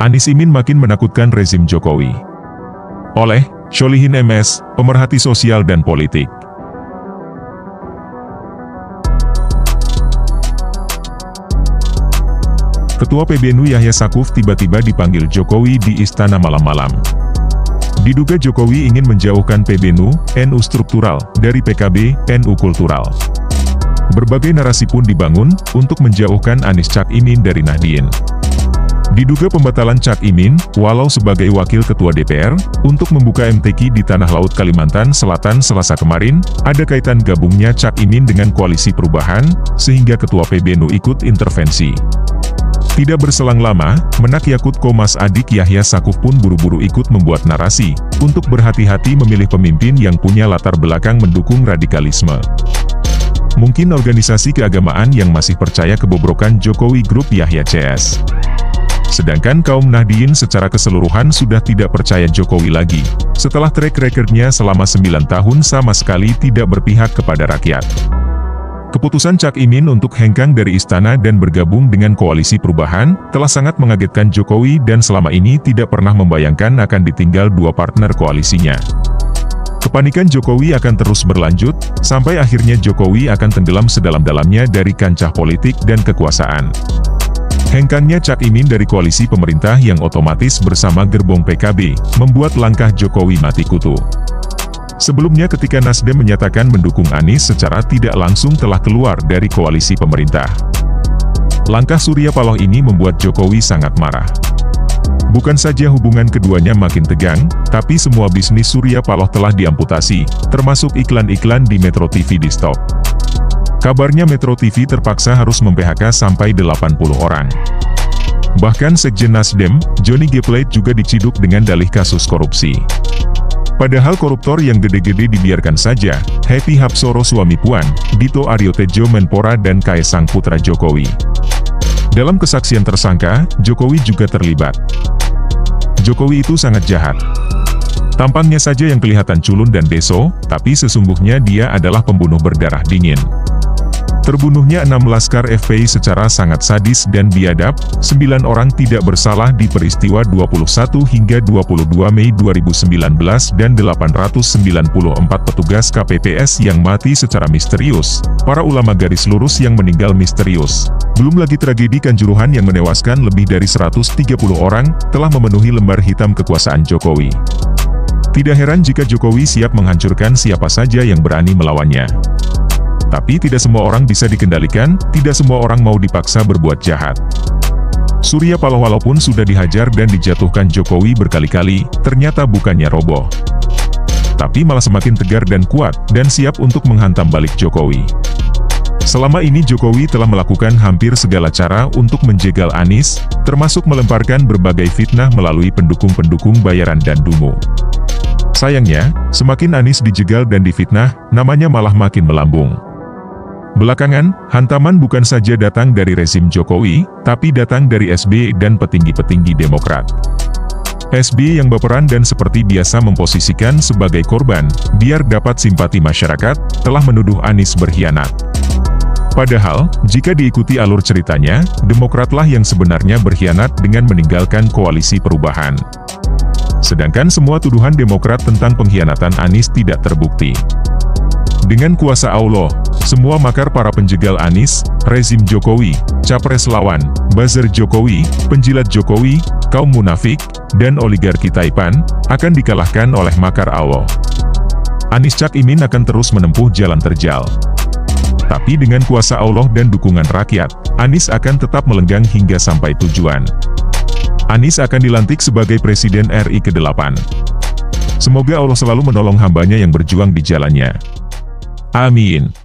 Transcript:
Anies Imin makin menakutkan rezim Jokowi. Oleh Sholihin MS, pemerhati sosial dan politik. Ketua PBNU Yahya Saquf tiba-tiba dipanggil Jokowi di istana malam-malam. Diduga Jokowi ingin menjauhkan PBNU, NU struktural, dari PKB, NU kultural. Berbagai narasi pun dibangun untuk menjauhkan Anies Cak Imin dari Nahdien. Diduga pembatalan Cak Imin, walau sebagai wakil ketua DPR, untuk membuka MTQ di Tanah Laut Kalimantan Selatan Selasa kemarin, ada kaitan gabungnya Cak Imin dengan Koalisi Perubahan, sehingga ketua PBNU ikut intervensi. Tidak berselang lama, Menak Yakut Komas Adik Yahya Saquf pun buru-buru ikut membuat narasi, untuk berhati-hati memilih pemimpin yang punya latar belakang mendukung radikalisme. Mungkin organisasi keagamaan yang masih percaya kebobrokan Jokowi Group Yahya CS. Sedangkan kaum Nahdien secara keseluruhan sudah tidak percaya Jokowi lagi, setelah track record-nya selama 9 tahun sama sekali tidak berpihak kepada rakyat. Keputusan Cak Imin untuk hengkang dari istana dan bergabung dengan Koalisi Perubahan, telah sangat mengagetkan Jokowi dan selama ini tidak pernah membayangkan akan ditinggal dua partner koalisinya. Kepanikan Jokowi akan terus berlanjut, sampai akhirnya Jokowi akan tenggelam sedalam-dalamnya dari kancah politik dan kekuasaan. Hengkangnya Cak Imin dari koalisi pemerintah yang otomatis bersama gerbong PKB, membuat langkah Jokowi mati kutu. Sebelumnya ketika Nasdem menyatakan mendukung Anies secara tidak langsung telah keluar dari koalisi pemerintah. Langkah Surya Paloh ini membuat Jokowi sangat marah. Bukan saja hubungan keduanya makin tegang, tapi semua bisnis Surya Paloh telah diamputasi, termasuk iklan-iklan di Metro TV di stop. Kabarnya Metro TV terpaksa harus mem-PHK sampai 80 orang. Bahkan Sekjen Nasdem, Johnny G. Plate juga diciduk dengan dalih kasus korupsi. Padahal koruptor yang gede-gede dibiarkan saja, Happy Hapsoro suami Puan, Dito Aryo Tejo Menpora dan Kaesang putra Jokowi. Dalam kesaksian tersangka, Jokowi juga terlibat. Jokowi itu sangat jahat. Tampangnya saja yang kelihatan culun dan deso, tapi sesungguhnya dia adalah pembunuh berdarah dingin. Terbunuhnya 6 laskar FPI secara sangat sadis dan biadab, 9 orang tidak bersalah di peristiwa 21 hingga 22 Mei 2019 dan 894 petugas KPPS yang mati secara misterius, para ulama garis lurus yang meninggal misterius. Belum lagi tragedi Kanjuruhan yang menewaskan lebih dari 130 orang, telah memenuhi lembar hitam kekuasaan Jokowi. Tidak heran jika Jokowi siap menghancurkan siapa saja yang berani melawannya. Tapi tidak semua orang bisa dikendalikan, tidak semua orang mau dipaksa berbuat jahat. Surya Paloh walaupun sudah dihajar dan dijatuhkan Jokowi berkali-kali, ternyata bukannya roboh. Tapi malah semakin tegar dan kuat, dan siap untuk menghantam balik Jokowi. Selama ini Jokowi telah melakukan hampir segala cara untuk menjegal Anies, termasuk melemparkan berbagai fitnah melalui pendukung-pendukung bayaran dan dungu. Sayangnya, semakin Anies dijegal dan difitnah, namanya malah makin melambung. Belakangan, hantaman bukan saja datang dari rezim Jokowi, tapi datang dari SBY dan petinggi-petinggi Demokrat. SBY yang baperan dan seperti biasa memposisikan sebagai korban, biar dapat simpati masyarakat, telah menuduh Anies berkhianat. Padahal, jika diikuti alur ceritanya, Demokratlah yang sebenarnya berkhianat dengan meninggalkan Koalisi Perubahan. Sedangkan semua tuduhan Demokrat tentang pengkhianatan Anies tidak terbukti. Dengan kuasa Allah, semua makar para penjegal Anies, rezim Jokowi, capres lawan, buzzer Jokowi, penjilat Jokowi, kaum munafik, dan oligarki Taipan, akan dikalahkan oleh makar Allah. Anies Cak Imin akan terus menempuh jalan terjal. Tapi dengan kuasa Allah dan dukungan rakyat, Anies akan tetap melenggang hingga sampai tujuan. Anies akan dilantik sebagai Presiden RI ke-8. Semoga Allah selalu menolong hambanya yang berjuang di jalannya. Amin.